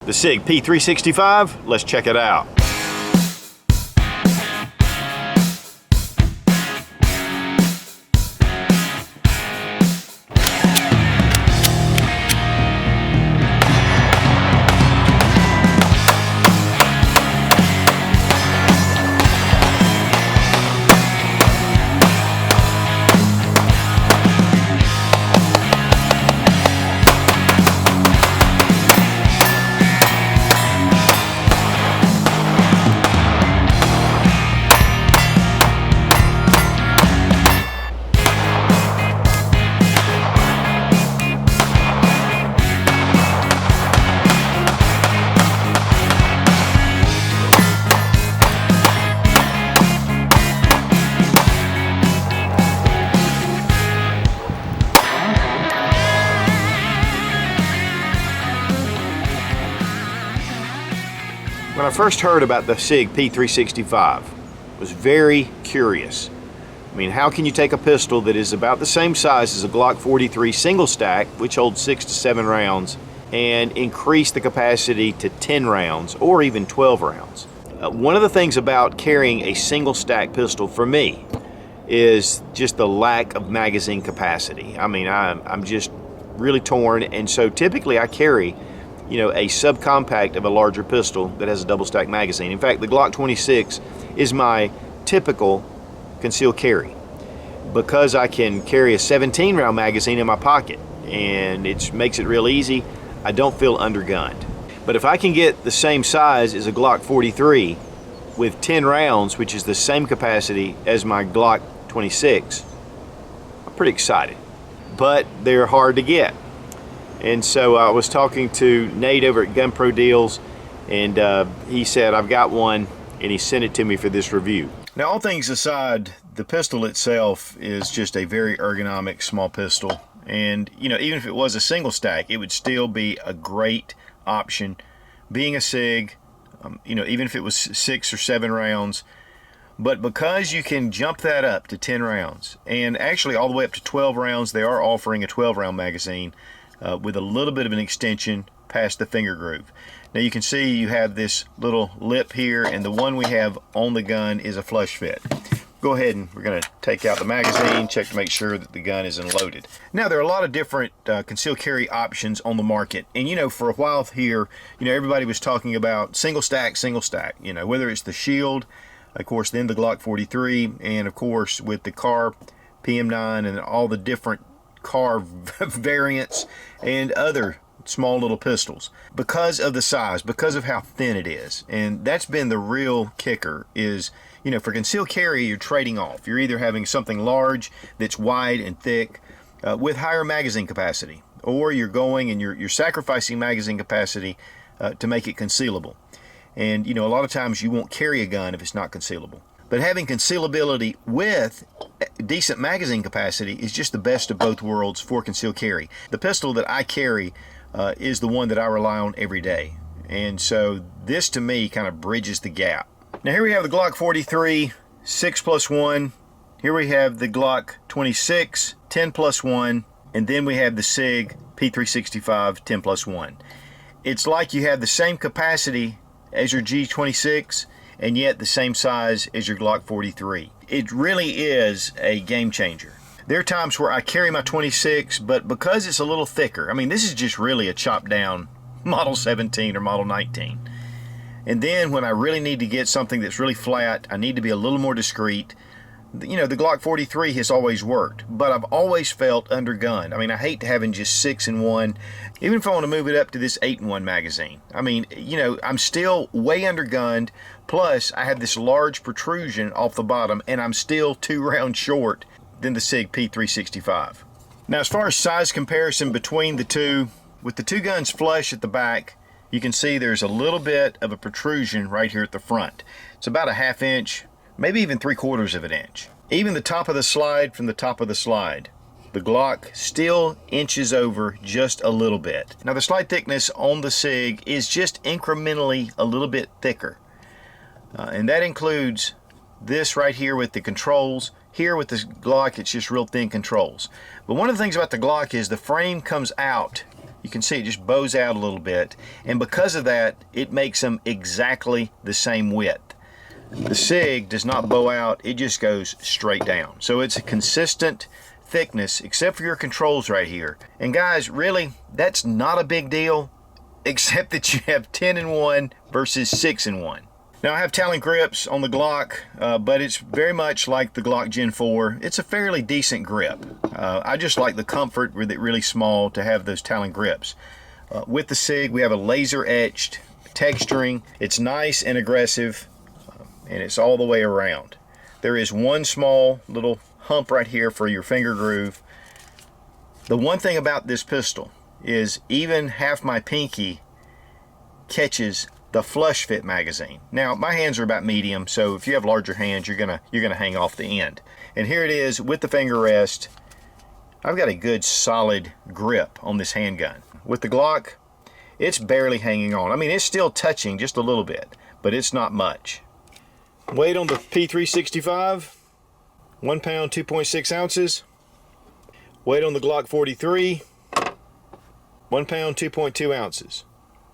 The Sig P365, let's check it out. When I first heard about the Sig P365, I was very curious. I mean, how can you take a pistol that is about the same size as a Glock 43 single stack, which holds 6 to 7 rounds, and increase the capacity to 10 rounds or even 12 rounds? One of the things about carrying a single stack pistol for me is just the lack of magazine capacity. I mean, I'm just really torn, and so typically I carry a subcompact of a larger pistol that has a double stack magazine. In fact, the Glock 26 is my typical concealed carry because I can carry a 17 round magazine in my pocket, and it makes it real easy. I don't feel undergunned. But if I can get the same size as a Glock 43 with 10 rounds, which is the same capacity as my Glock 26, I'm pretty excited. But they're hard to get. And so I was talking to Nate over at Gun Pro Deals, and he said, I've got one, and he sent it to me for this review. Now, all things aside, the pistol itself is just a very ergonomic small pistol. And, even if it was a single stack, it would still be a great option. Being a Sig, even if it was 6 or 7 rounds, but because you can jump that up to 10 rounds, and actually all the way up to 12 rounds, they are offering a 12-round magazine, with a little bit of an extension past the finger groove. Now you can see you have this little lip here, and the one we have on the gun is a flush fit. Go ahead and we're going to take out the magazine, check to make sure that the gun is unloaded. Now there are a lot of different concealed carry options on the market, and for a while here, everybody was talking about single stack, whether it's the Shield, of course, then the Glock 43, and of course with the CAR PM9 and all the different CAR variants and other small little pistols, because of the size, because of how thin it is. And that's been the real kicker is, for concealed carry, you're trading off. You're either having something large that's wide and thick with higher magazine capacity, or you're going and you're sacrificing magazine capacity to make it concealable. And a lot of times you won't carry a gun if it's not concealable. But having concealability with decent magazine capacity is just the best of both worlds for concealed carry. The pistol that I carry is the one that I rely on every day. And so this to me kind of bridges the gap. Now here we have the Glock 43 6+1. Here we have the Glock 26 10+1. And then we have the Sig P365 10+1. It's like you have the same capacity as your G26 and yet the same size as your Glock 43. It really is a game changer. There are times where I carry my 26, but because it's a little thicker, I mean, this is just really a chopped down Model 17 or Model 19. And then when I really need to get something that's really flat, I need to be a little more discreet. The Glock 43 has always worked, but I've always felt undergunned. I mean, I hate having just 6-in-1, even if I want to move it up to this 8-in-1 magazine. I mean, I'm still way undergunned, plus I have this large protrusion off the bottom, and I'm still 2 rounds short than the Sig P365. Now, as far as size comparison between the two, with the two guns flush at the back, you can see there's a little bit of a protrusion right here at the front. It's about a 1/2 inch, maybe even 3/4 of an inch. Even the top of the slide from the top of the slide, the Glock still inches over just a little bit. Now the slide thickness on the Sig is just incrementally a little bit thicker. And that includes this right here with the controls. Here with this Glock, it's just real thin controls. But one of the things about the Glock is the frame comes out you can see it just bows out a little bit, and because of that, it makes them exactly the same width. The Sig does not bow out, it just goes straight down. So it's a consistent thickness, except for your controls right here. And guys, really, that's not a big deal, except that you have 10-in-1 versus 6-in-1. Now I have talon grips on the Glock, but it's very much like the Glock Gen 4. It's a fairly decent grip. I just like the comfort with it really small to have those talon grips. With the Sig, we have a laser etched texturing. It's nice and aggressive, and it's all the way around. There is one small little hump right here for your finger groove. The one thing about this pistol is even half my pinky catches the flush fit magazine. Now my hands are about medium, so if you have larger hands, you're gonna hang off the end. And here it is with the finger rest. I've got a good solid grip on this handgun. With the Glock, it's barely hanging on. I mean, it's still touching just a little bit, but it's not much. Weight on the P365, 1 pound, 2.6 ounces. Weight on the Glock 43, 1 pound, 2.2 ounces.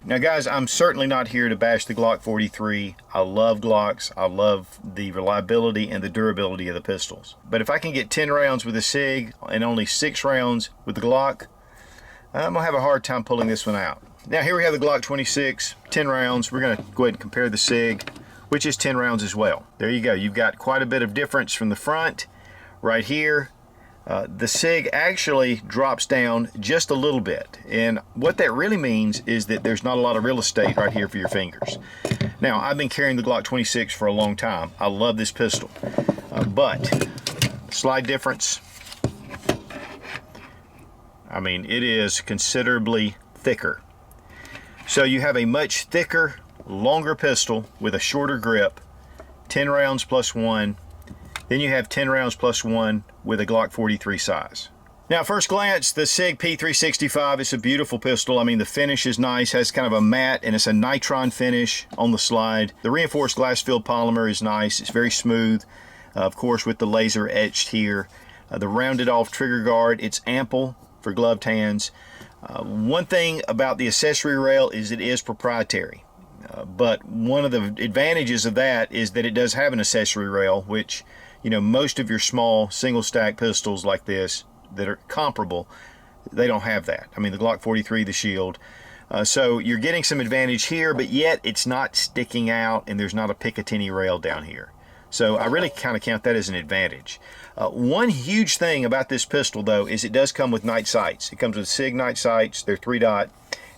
Now guys, I'm certainly not here to bash the Glock 43. I love Glocks. I love the reliability and the durability of the pistols. But if I can get 10 rounds with the Sig and only 6 rounds with the Glock, I'm gonna have a hard time pulling this one out. Now here we have the Glock 26, 10 rounds. We're gonna go ahead and compare the Sig, which is 10 rounds as well. There you go. You've got quite a bit of difference from the front right here. The Sig actually drops down just a little bit, and what that really means is that there's not a lot of real estate right here for your fingers. Now, I've been carrying the Glock 26 for a long time. I love this pistol, but slide difference, I mean, it is considerably thicker. So you have a much thicker, longer pistol with a shorter grip, 10 rounds plus 1. Then you have 10 rounds plus 1 with a Glock 43 size. Now, first glance, the Sig P365 is a beautiful pistol. I mean, the finish is nice, has kind of a matte, and it's a nitron finish on the slide. The reinforced glass filled polymer is nice. It's very smooth, of course, with the laser etched here. The rounded off trigger guard, it's ample for gloved hands. One thing about the accessory rail is it is proprietary. But one of the advantages of that is that it does have an accessory rail, which, you know, most of your small single stack pistols like this that are comparable, they don't have that. I mean, the Glock 43, the Shield. So you're getting some advantage here, but yet it's not sticking out and there's not a Picatinny rail down here. So I really kind of count that as an advantage. One huge thing about this pistol, though, is it does come with night sights. It comes with Sig night sights. They're 3-dot,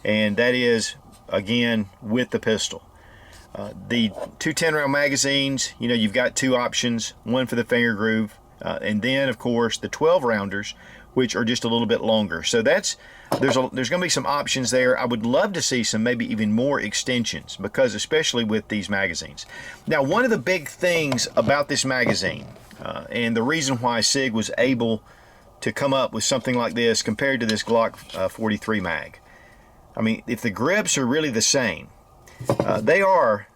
and that is, again, with the pistol. The two 10-round magazines, you know, you've got 2 options, one for the finger groove, and then, of course, the 12-rounders, which are just a little bit longer. So there's going to be some options there. I would love to see some maybe even more extensions, because especially with these magazines. Now, one of the big things about this magazine, and the reason why Sig was able to come up with something like this compared to this Glock 43 mag, I mean, if the grips are really the same, they are,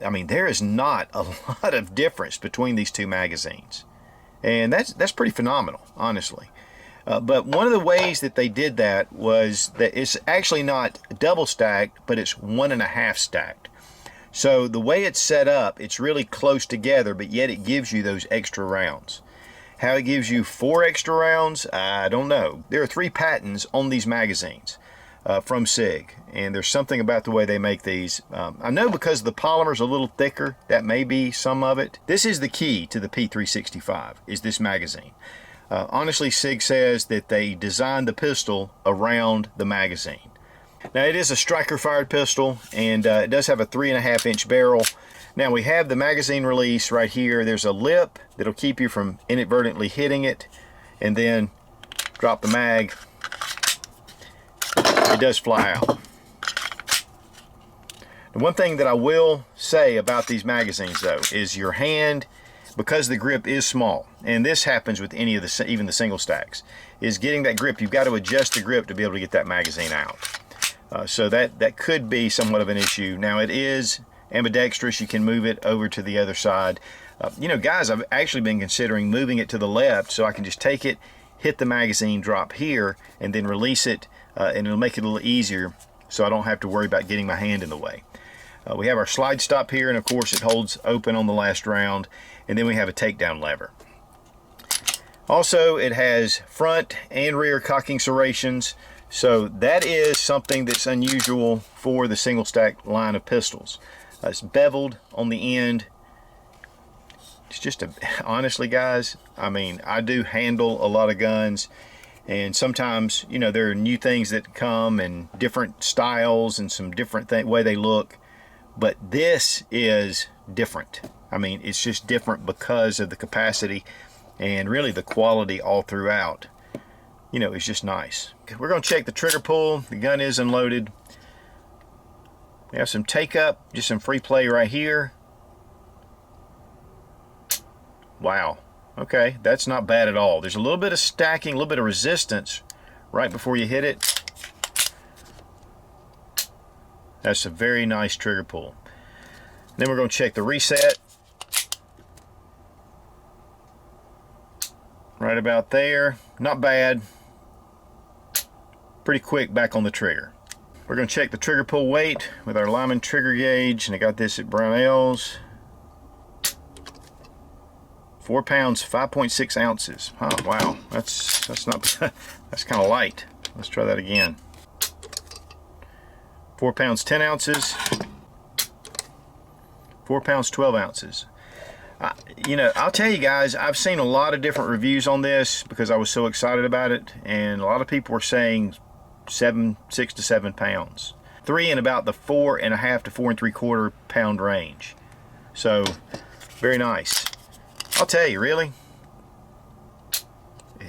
I mean, there is not a lot of difference between these two magazines. And that's pretty phenomenal, honestly. But one of the ways that they did that was that it's actually not double stacked, but it's 1.5 stacked. So the way it's set up, it's really close together, but yet it gives you those extra rounds. How it gives you 4 extra rounds, I don't know. There are 3 patents on these magazines from Sig, and there's something about the way they make these. I know because the polymer's a little thicker, that may be some of it. This is the key to the P365, is this magazine. Honestly, Sig says that they designed the pistol around the magazine. Now, it is a striker-fired pistol, and it does have a 3.5-inch barrel. Now, we have the magazine release right here. There's a lip that'll keep you from inadvertently hitting it, and then drop the mag. It does fly out. The one thing that I will say about these magazines, though, is your hand, because the grip is small, and this happens with any of the, even the single stacks, is getting that grip. You've got to adjust the grip to be able to get that magazine out. So that could be somewhat of an issue. Now, it is ambidextrous. You can move it over to the other side. You know, guys, I've actually been considering moving it to the left so I can just take it, hit the magazine drop here, and then release it and it'll make it a little easier so I don't have to worry about getting my hand in the way. We have our slide stop here, and of course it holds open on the last round, and then we have a takedown lever. Also, it has front and rear cocking serrations, so that is something that's unusual for the single stack line of pistols. It's beveled on the end. It's just honestly guys, I mean, I do handle a lot of guns, and sometimes, you know, there are new things that come and different styles and some different way they look, but this is different. I mean, it's just different because of the capacity and really the quality all throughout. You know, it's just nice. We're going to check the trigger pull. The gun is unloaded. We have some take up, just some free play right here. Wow. Okay, that's not bad at all. There's a little bit of stacking, a little bit of resistance right before you hit it. That's a very nice trigger pull. Then we're going to check the reset. Right about there. Not bad. Pretty quick back on the trigger. We're going to check the trigger pull weight with our Lyman trigger gauge, and I got this at Brownells. 4 pounds, 5.6 ounces. Oh, wow, that's not that's kind of light. Let's try that again. 4 pounds, 10 ounces. 4 pounds, 12 ounces. You know, I'll tell you guys, I've seen a lot of different reviews on this because I was so excited about it, and a lot of people were saying 6 to 7 pounds. 3 in about the 4.5 to 4 3/4 pound range. So, very nice. I'll tell you, really,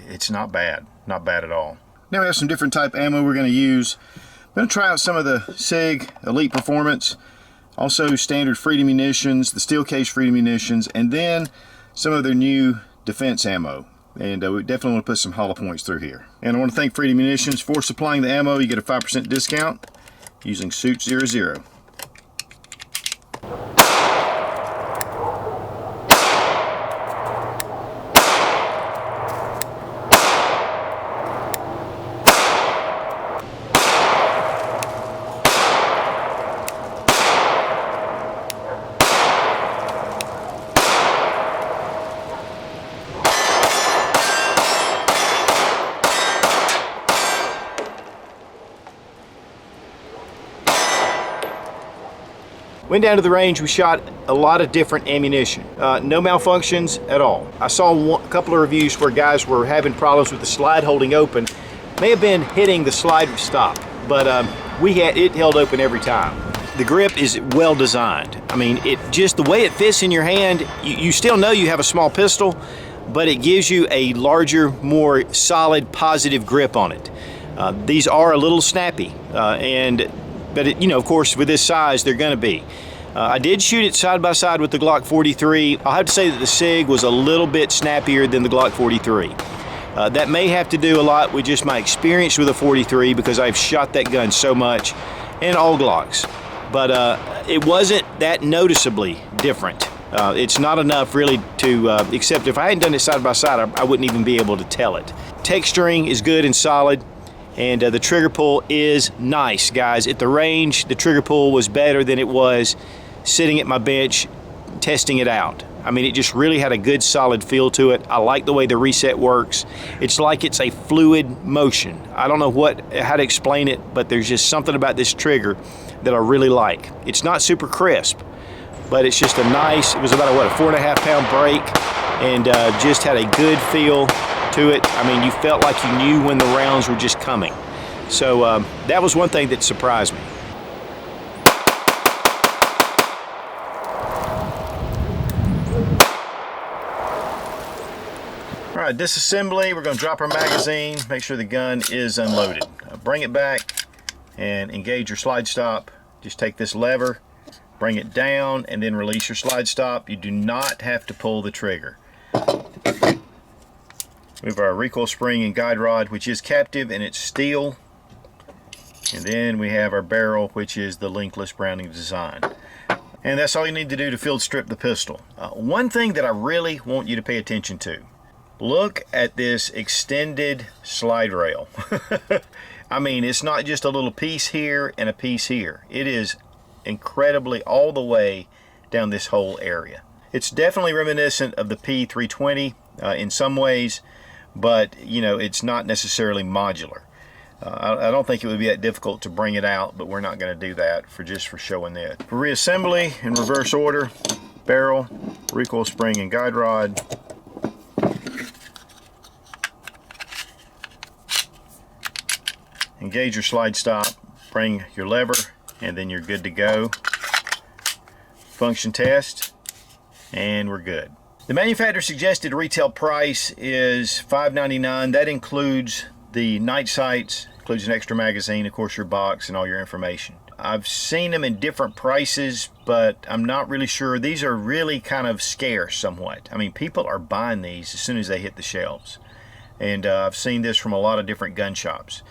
it's not bad. Not bad at all. Now we have some different type ammo we're going to use. I'm going to try out some of the Sig Elite Performance. Also standard Freedom munitions, the steel case Freedom munitions, and then some of their new defense ammo. And we definitely want to put some hollow points through here. And I want to thank Freedom Munitions for supplying the ammo. You get a 5% discount using Suit00. Went down to the range, we shot a lot of different ammunition. No malfunctions at all. I saw a couple of reviews where guys were having problems with the slide holding open. May have been hitting the slide stop, but it held open every time. The grip is well designed. I mean, it just the way it fits in your hand, you still know you have a small pistol, but it gives you a larger, more solid, positive grip on it. These are a little snappy, but you know, of course, with this size, they're going to be. I did shoot it side by side with the Glock 43. I'll have to say that the Sig was a little bit snappier than the Glock 43. That may have to do a lot with just my experience with the 43 because I've shot that gun so much, and all Glocks. But it wasn't that noticeably different. It's not enough really to, except if I hadn't done it side by side, I wouldn't even be able to tell it. Texturing is good and solid. And the trigger pull is nice, guys. At the range, the trigger pull was better than it was sitting at my bench testing it out. I mean, it just really had a good solid feel to it. I like the way the reset works. It's like it's a fluid motion. I don't know how to explain it, but there's just something about this trigger that I really like. It's not super crisp, but it's just a nice, it was about a 4.5 pound break, and just had a good feel to it. I mean, you felt like you knew when the rounds were just coming. So that was one thing that surprised me. All right, disassembly. We're going to drop our magazine, make sure the gun is unloaded. Bring it back and engage your slide stop. Just take this lever, bring it down, and then release your slide stop. You do not have to pull the trigger. We have our recoil spring and guide rod, which is captive and it's steel. And then we have our barrel, which is the linkless Browning design. And that's all you need to do to field strip the pistol. One thing that I really want you to pay attention to. Look at this extended slide rail. I mean, it's not just a little piece here and a piece here. It is incredibly all the way down this whole area. It's definitely reminiscent of the P320 in some ways, but you know, it's not necessarily modular. I don't think it would be that difficult to bring it out, but we're not going to do that for showing this. For reassembly in reverse order: barrel, recoil spring, and guide rod. Engage your slide stop, bring your lever, and then you're good to go. Function test, and we're good. The manufacturer suggested retail price is $5.99. That includes the night sights, includes an extra magazine, of course your box, and all your information. I've seen them in different prices, but I'm not really sure. These are really kind of scarce somewhat. I mean, people are buying these as soon as they hit the shelves. And I've seen this from a lot of different gun shops.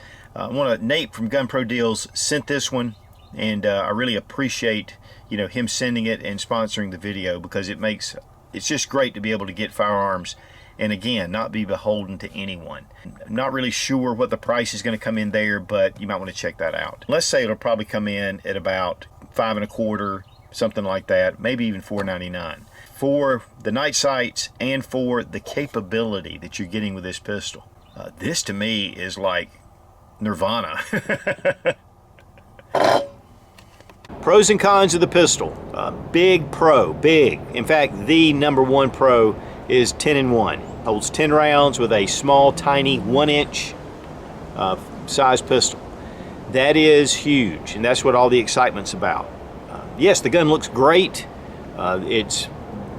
Nate from Gun Pro Deals sent this one, and I really appreciate, you know, him sending it and sponsoring the video, because it's just great to be able to get firearms and again not be beholden to anyone. I'm not really sure what the price is going to come in there, but you might want to check that out. Let's say it'll probably come in at about $5.25, something like that, maybe even $4.99 for the night sights and for the capability that you're getting with this pistol. This to me is like nirvana. Pros and cons of the pistol. Big pro, big. In fact, the #1 pro is 10-in-1. Holds 10 rounds with a small, tiny 1-inch size pistol. That is huge, and that's what all the excitement's about. Yes, the gun looks great. It's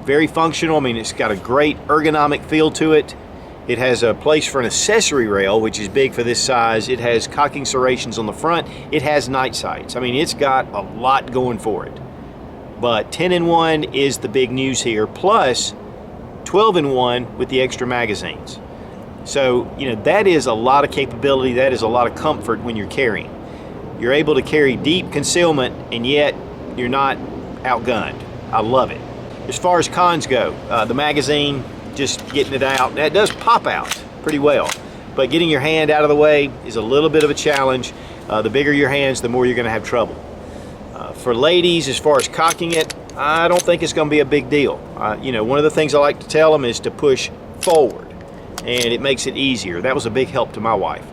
very functional. I mean, it's got a great ergonomic feel to it. It has a place for an accessory rail, which is big for this size. It has cocking serrations on the front. It has night sights. I mean, it's got a lot going for it. But 10-in-1 is the big news here, plus 12-in-1 with the extra magazines. So, you know, that is a lot of capability. That is a lot of comfort when you're carrying. You're able to carry deep concealment, and yet you're not outgunned. I love it. As far as cons go, the magazine, just getting it out. That does pop out pretty well, but getting your hand out of the way is a little bit of a challenge. The bigger your hands, the more you're going to have trouble. For ladies, as far as cocking it, I don't think it's going to be a big deal. You know, one of the things I like to tell them is to push forward, and it makes it easier. That was a big help to my wife.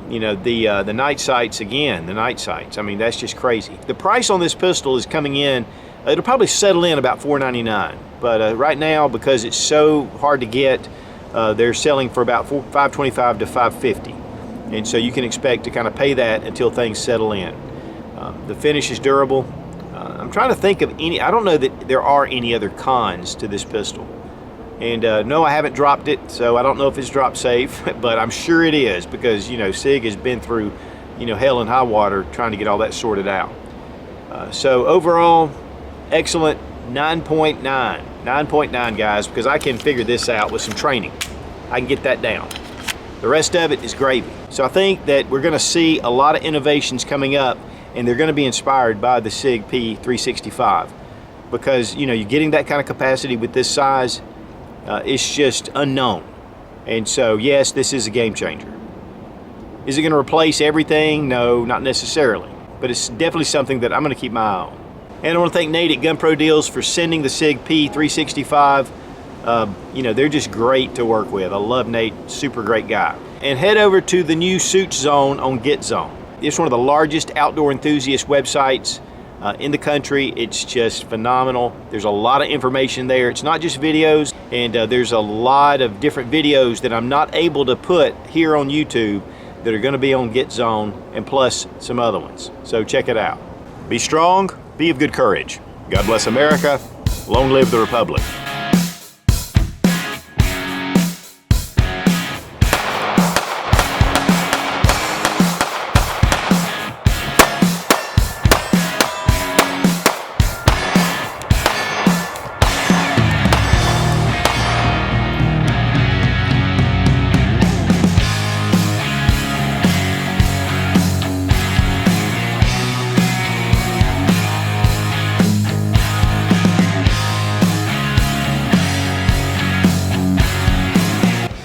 You know, the night sights, again, the night sights, I mean, that's just crazy. The price on this pistol is coming in, it'll probably settle in about $4.99. But right now, because it's so hard to get, they're selling for about $5.25 to $5.50. And so you can expect to kind of pay that until things settle in. The finish is durable. I'm trying to think of any, I don't know that there are any other cons to this pistol. And no, I haven't dropped it, so I don't know if it's drop safe, but I'm sure it is, because, you know, Sig has been through, you know, hell and high water trying to get all that sorted out. So overall, excellent. 9.9. 9.9, guys, because I can figure this out with some training. I can get that down. The rest of it is gravy. So I think that we're going to see a lot of innovations coming up, and they're going to be inspired by the Sig P365, because, you know, you're getting that kind of capacity with this size. It's just unknown. And so, yes, this is a game changer. Is it going to replace everything? No, not necessarily. But it's definitely something that I'm going to keep my eye on. And I want to thank Nate at Gun Pro Deals for sending the Sig P365. You know, they're just great to work with. I love Nate, super great guy. And head over to the new Suits Zone on GetZone. It's one of the largest outdoor enthusiast websites in the country. It's just phenomenal. There's a lot of information there. It's not just videos, and there's a lot of different videos that I'm not able to put here on YouTube that are going to be on GetZone, and plus some other ones. So check it out. Be strong. Be of good courage. God bless America. Long live the Republic.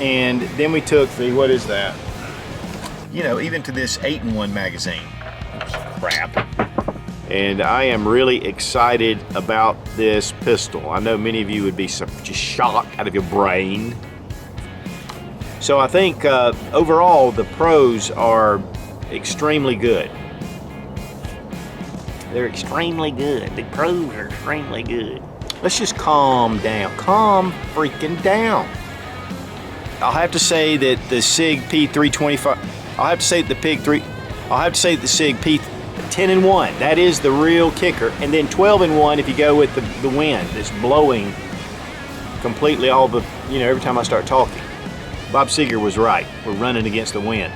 And then we took the, what is that? you know, even to this 8-in-1 magazine. Crap. And I am really excited about this pistol. I know many of you would be just shocked out of your brain. So I think overall the pros are extremely good. They're extremely good. The pros are extremely good. Let's just calm down. Calm freaking down. I'll have to say that the Sig P325. I'll have to say that the Sig P10-in-1. That is the real kicker. And then 12-in-1 if you go with the wind. It's blowing completely all the, you know, every time I start talking. Bob Seger was right. We're running against the wind.